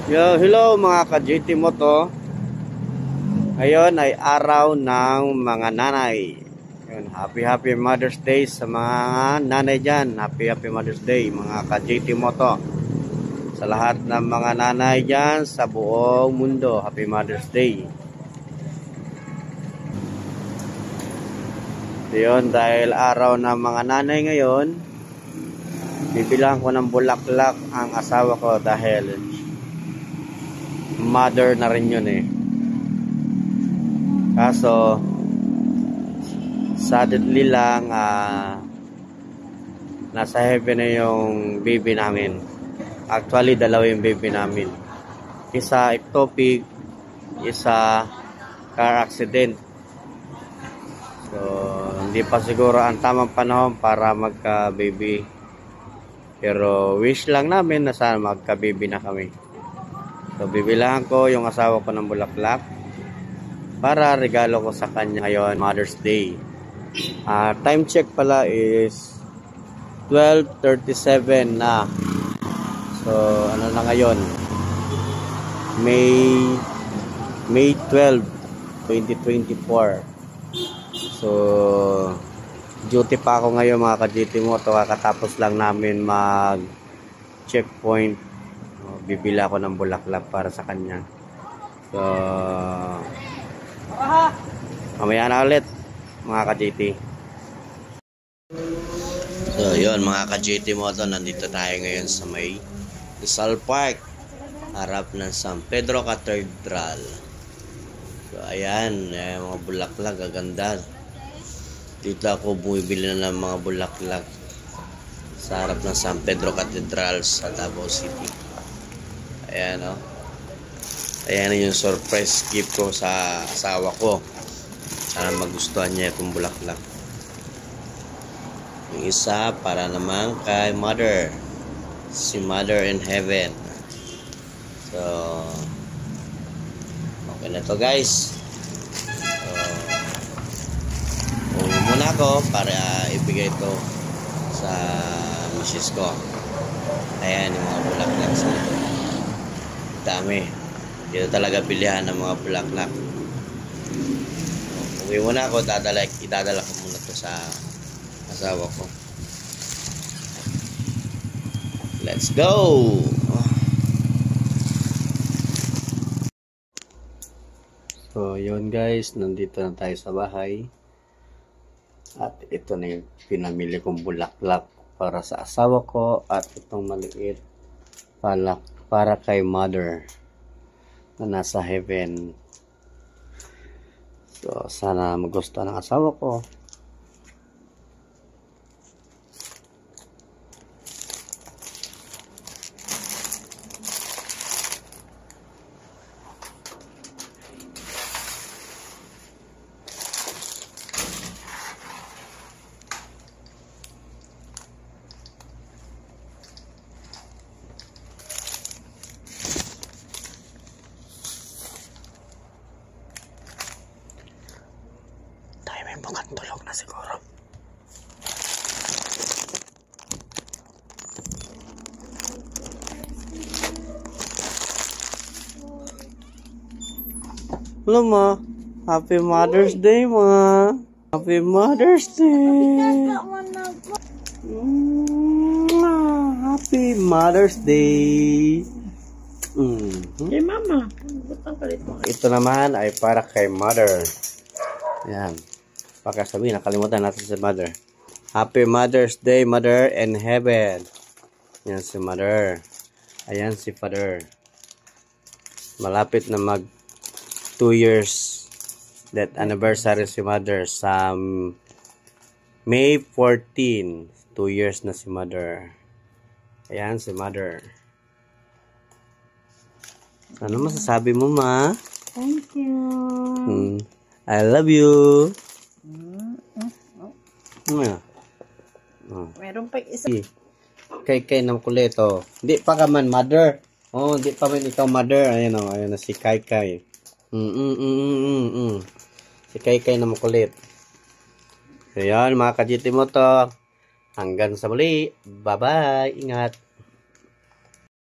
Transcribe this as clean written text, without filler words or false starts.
Yo, hello mga ka-GT Moto. Ngayon ay araw ng mga nanay. Yun, happy Mother's Day sa mga nanay dyan. Happy Mother's Day mga ka-GT Moto. Sa lahat ng mga nanay dyan sa buong mundo, Happy Mother's Day. Yun, dahil araw ng mga nanay ngayon, bibilang ko ng bulaklak ang asawa ko dahil mother na rin yun eh. Kaso sadly lang nasa heaven na yung baby namin. Actually dalawa yung baby namin. Isa ectopic, isa car accident. So hindi pa siguro ang tamang panahon para magka baby. Pero wish lang namin na sana magka baby na kami. So bibilangan ko yung asawa ko ng bulaklak para regalo ko sa kanya ngayon, Mother's Day. Time check pala is 12:37 na. So ano na ngayon? May 12, 2024. So duty pa ako ngayon mga ka-GT Moto. Kakatapos lang namin mag checkpoint. Bibila ako ng bulaklak para sa kanya. So mamaya na ulit mga ka-GT. So yun mga ka-GT Moto, nandito tayo ngayon sa may Rizal Park, harap ng San Pedro Cathedral. So ayan, mga bulaklak, gaganda. Dito ako bumibili na ng mga bulaklak sa harap ng San Pedro Cathedral sa Davao City. Ayan o. Ayan yung surprise gift ko sa asawa ko. Sana magustuhan niya itong bulaklak. Yung isa para naman kay mother. Si mother in heaven. So okay na to guys. So uwi muna ako para ibigay ito sa misis ko. Ayan yung mga bulaklak sa dami. Dito talaga bilihan ng mga bulaklak. Uwi muna ako, idadala ko muna to sa asawa ko. Let's go! So yun guys, nandito na tayo sa bahay. At ito na yung pinamili kong bulaklak para sa asawa ko. At itong maliit para kay mother na nasa heaven. So sana magustuhan ng asawa ko. Mukhang tulog na siguro. Hello ma. Happy Mother's Day ma. Happy Mother's Day. Happy Mother's Day. Hey mama. Ito naman ay para kay mother. Yan. Baka sabihin, nakalimutan natin si mother. Happy Mother's Day, mother in heaven. Yan si mother. Ayan si father. Malapit na mag 2 years death anniversary si mother sa May 14. 2 years na si mother. Ayan si mother. Ano masasabi mo ma? Thank you. I love you. Meron pa isa. Kay ng kuleto. Hindi pa ka man mother. Oh, hindi pa man ikaw mother. Ayan o, ayan na si Kai. Si Kai na makulit. So yan mga ka-GT Moto. Hanggang sa muli. Bye-bye. Ingat.